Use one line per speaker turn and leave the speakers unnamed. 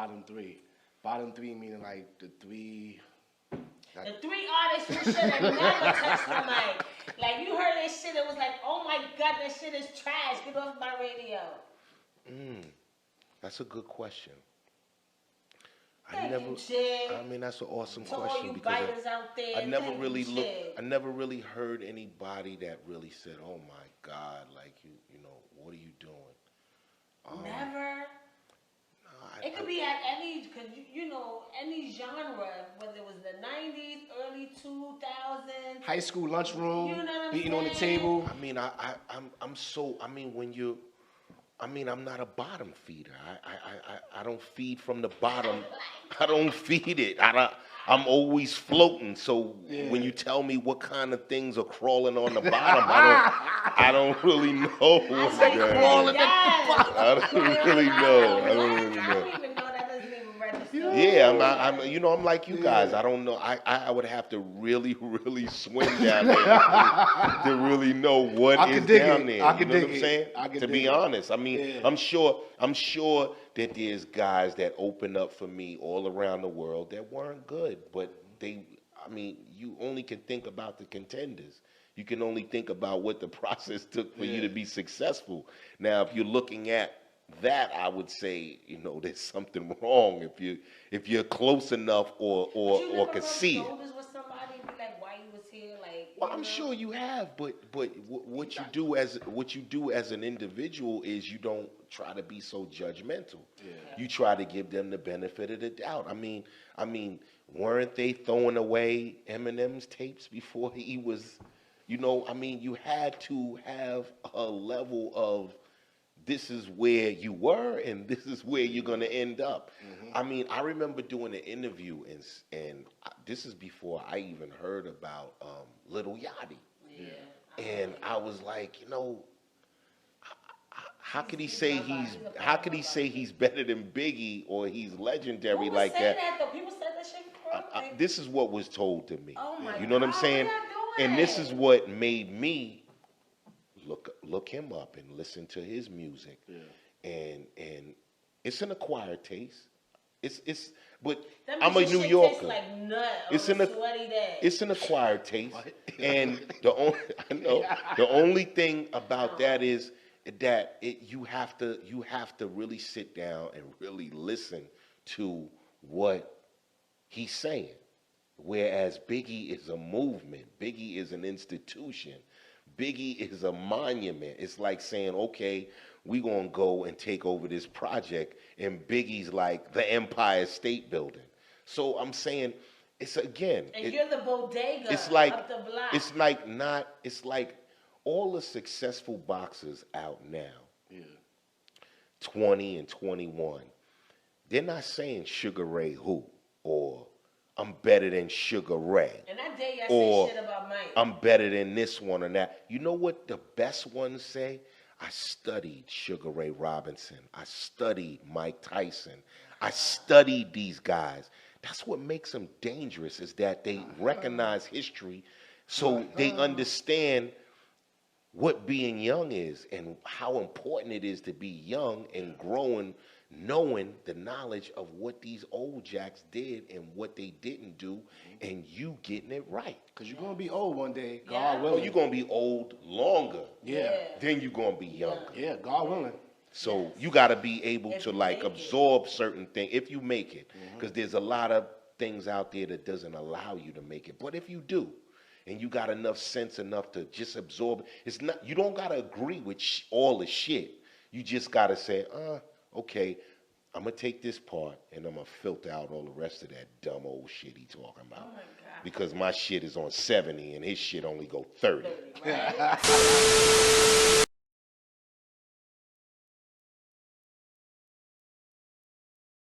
bottom three. Bottom three meaning like the three.
The three artists who should have never touched the mic. Like, you heard that shit, it was like, oh my God, that shit is trash. Get off my radio.
That's a good question.
Thank you, Chid.
I mean, that's an awesome
to
question
all you
because
biters out there,
I never
thank
really
you,
looked.
Chid.
I never really heard anybody that really said, "Oh my God, like you know, what are you doing?"
Never. It could be at any, cause you know, any genre, whether it was the 90s, early 2000s.
High school lunchroom,
You know what I'm
beating on the
saying?
table.
I mean, I'm so. I mean, I'm not a bottom feeder. I don't feed from the bottom. I don't feed it. I'm always floating. So when you tell me what kind of things are crawling on the bottom, I don't really know what's there.
Crawling at the bottom.
I don't really know. I don't really
I
know.
don't even know that doesn't even register.
Yeah, I'm like you guys. I don't know. I would have to really swim down there to really know what is down there.
I can
you know
dig
what I'm
it.
saying?
I can
To
dig
be
it.
honest, I mean, I'm sure that there's guys that open up for me all around the world that weren't good, but you only can think about the contenders. You can only think about what the process took for you to be successful. Now, if you're looking at that, I would say, there's something wrong if you're close enough or can see it.
With somebody and be like, why you was here? Like,
Well, I'm sure you have, but what you do as an individual is you don't try to be so judgmental. Yeah. You try to give them the benefit of the doubt. I mean, weren't they throwing away Eminem's tapes before he was, you had to have a level of this is where you were and this is where you're going to end up. Mm-hmm. I remember doing an interview and this is before I even heard about Little Yachty. Yeah. And I was like, how could he say he's better than Biggie or he's legendary like that?
People said that shit before.
This is what was told to me.
Oh my
you know what I'm saying? And this is what made me look him up and listen to his music. Yeah. And it's an acquired taste. But I'm a New Yorker.
Like nut
it's an acquired taste. And the only thing about that is that you have to really sit down and really listen to what he's saying. Whereas Biggie is a movement, Biggie is an institution, Biggie is a monument. It's like saying, okay, we're going to go and take over this project, and Biggie's like the Empire State Building. So I'm saying, it's again.
And you're the bodega
it's like,
up the block.
It's like all the successful boxers out now, 20 and 21, they're not saying Sugar Ray who or I'm better than Sugar Ray.
And that day I said shit about Mike.
I'm better than this one or that. You know what the best ones say? I studied Sugar Ray Robinson. I studied Mike Tyson. I studied these guys. That's what makes them dangerous, is that they recognize history so they understand what being young is and how important it is to be young and growing, knowing the knowledge of what these old jacks did and what they didn't do, and you getting it right.
Because you're going to be old one day, God willing.
Oh, you're going to be old longer.
Yeah.
Then you're going to be younger.
Yeah, God willing.
So you got to be able to absorb certain things if you make it. Because there's a lot of things out there that doesn't allow you to make it. But if you do, and you got enough sense enough to just absorb, you don't got to agree with all the shit. You just got to say, okay, I'm going to take this part and I'm going to filter out all the rest of that dumb old shit he talking about.
Oh my God.
Because my shit is on 70 and his shit only go 30.
Right?